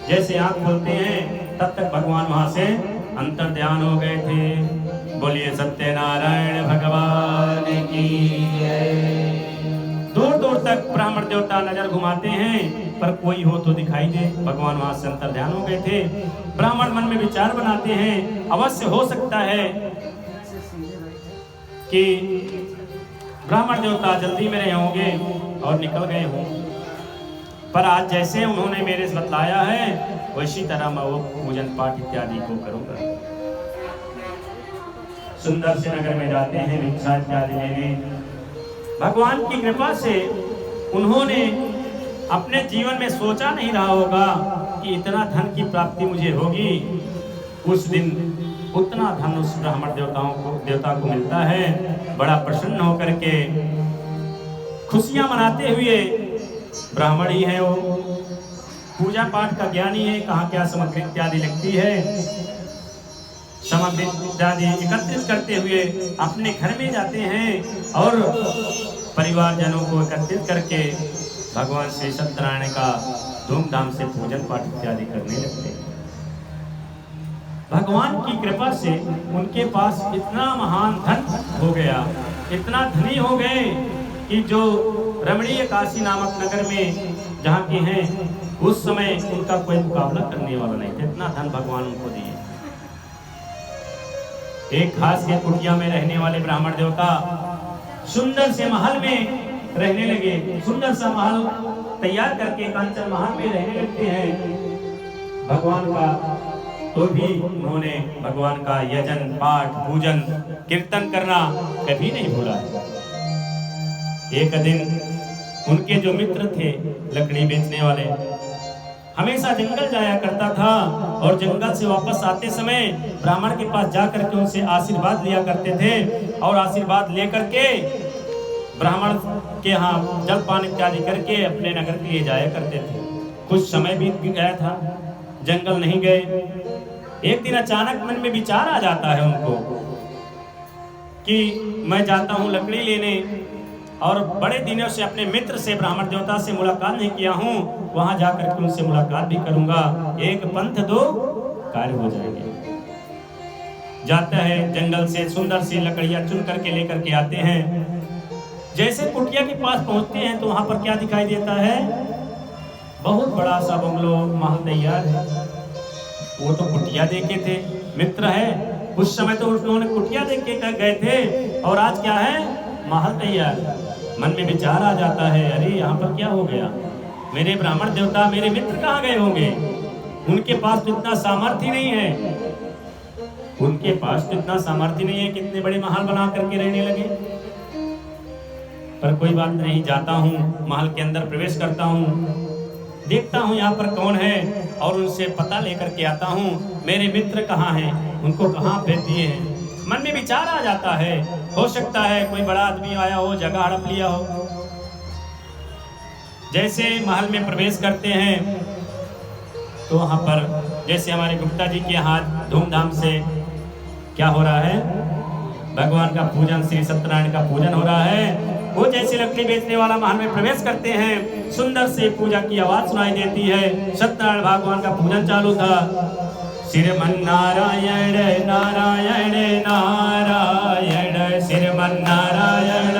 जैसे आंख खोलते हैं तब तक भगवान वहां से अंतर ध्यान हो गए थे। बोलिए सत्यनारायण भगवान की जय। दूर दूर तक ब्राह्मण देवता नजर घुमाते हैं पर कोई हो तो दिखाई दे। भगवान वहां से अंतर ध्यान हो गए थे। ब्राह्मण मन में विचार बनाते हैं, अवश्य हो सकता है कि ब्राह्मण देवता जल्दी में रहे होंगे और निकल गए हों, पर आज जैसे उन्होंने मेरे से बतलाया है वैसी तरह मैं वो पूजन पाठ इत्यादि को करूंगा। सुंदर से नगर में जाते हैं भिक्षा इत्यादि लेने। भगवान की कृपा से उन्होंने अपने जीवन में सोचा नहीं रहा होगा कि इतना धन की प्राप्ति मुझे होगी। उस दिन उतना धन उस ब्राह्मण देवता को मिलता है। बड़ा प्रसन्न होकर के खुशियां मनाते हुए, ब्राह्मण ही है वो, पूजा पाठ का ज्ञानी है, कहाँ क्या सामग्री इत्यादि लगती है, सामग्री इत्यादि एकत्रित करते हुए अपने घर में जाते हैं और परिवारजनों को एकत्रित करके भगवान श्री सत्यनारायण का धूमधाम से पूजन पाठ इत्यादि करने लगते हैं। भगवान की कृपा से उनके पास इतना महान धन हो गया, इतना धनी हो गए कि जो रमणीय काशी नामक नगर में जहाँ के हैं उस समय उनका कोई मुकाबला करने वाला नहीं था। इतना धन भगवान उनको दिए। एक घास के कुटिया में रहने वाले ब्राह्मण देवता सुंदर से महल में रहने लगे। सुंदर सा महल तैयार करके कांचन महल में रहने लगते हैं। भगवान का तो भी उन्होंने भगवान का यजन पाठ पूजन कीर्तन करना कभी नहीं भूला। एक दिन उनके जो मित्र थे लकड़ी बेचने वाले, हमेशा जंगल जाया करता था और जंगल से वापस आते समय ब्राह्मण के पास जाकर के उनसे आशीर्वाद लिया करते थे और आशीर्वाद लेकर के ब्राह्मण के यहाँ जलपान इत्यादि करके अपने नगर के लिए जाया करते थे। कुछ समय बीत गया था, जंगल नहीं गए। एक दिन अचानक मन में विचार आ जाता है उनको कि मैं जाता हूँ लकड़ी लेने और बड़े दिनों से अपने मित्र से ब्राह्मण देवता से मुलाकात नहीं किया हूँ, वहां जाकर के उनसे मुलाकात भी करूंगा, एक पंथ दो कार्य हो जाएंगे। जाता है जंगल से सुंदर सी लकड़ियां चुन करके लेकर के आते हैं। जैसे कुटिया के पास पहुंचते हैं तो वहां पर क्या दिखाई देता है? बहुत बड़ा सा बंगलो महल तैयार है। वो तो कुटिया देखे थे, मित्र है, उस समय तो उन्होंने कुटिया देख के गए थे और आज क्या है? महल तैयार। मन में विचार आ जाता है, अरे यहाँ पर क्या हो गया? मेरे ब्राह्मण देवता मेरे मित्र कहाँ गए होंगे? उनके पास तो इतना सामर्थ्य नहीं है, उनके पास तो इतना सामर्थ्य नहीं है, कितने बड़े महल बना करके रहने लगे। पर कोई बात नहीं, जाता हूँ महल के अंदर प्रवेश करता हूँ, देखता हूँ यहाँ पर कौन है और उनसे पता लेकर के आता हूँ मेरे मित्र कहाँ हैं, उनको कहाँ भेज दिए हैं। मन में विचार आ जाता है, हो सकता है कोई बड़ा आदमी आया हो, जगह हड़प लिया हो। जैसे महल में प्रवेश करते हैं तो वहां पर जैसे हमारे गुप्ता जी के हाथ धूमधाम से क्या हो रहा है? भगवान का पूजन, श्री सत्यनारायण का पूजन हो रहा है। वो जैसे लकड़ी बेचने वाला महल में प्रवेश करते हैं, सुंदर से पूजा की आवाज सुनाई देती है। सत्यनारायण भगवान का पूजन चालू था। श्रीमन्नारायण नारायण नारायण, श्रीमन्नारायण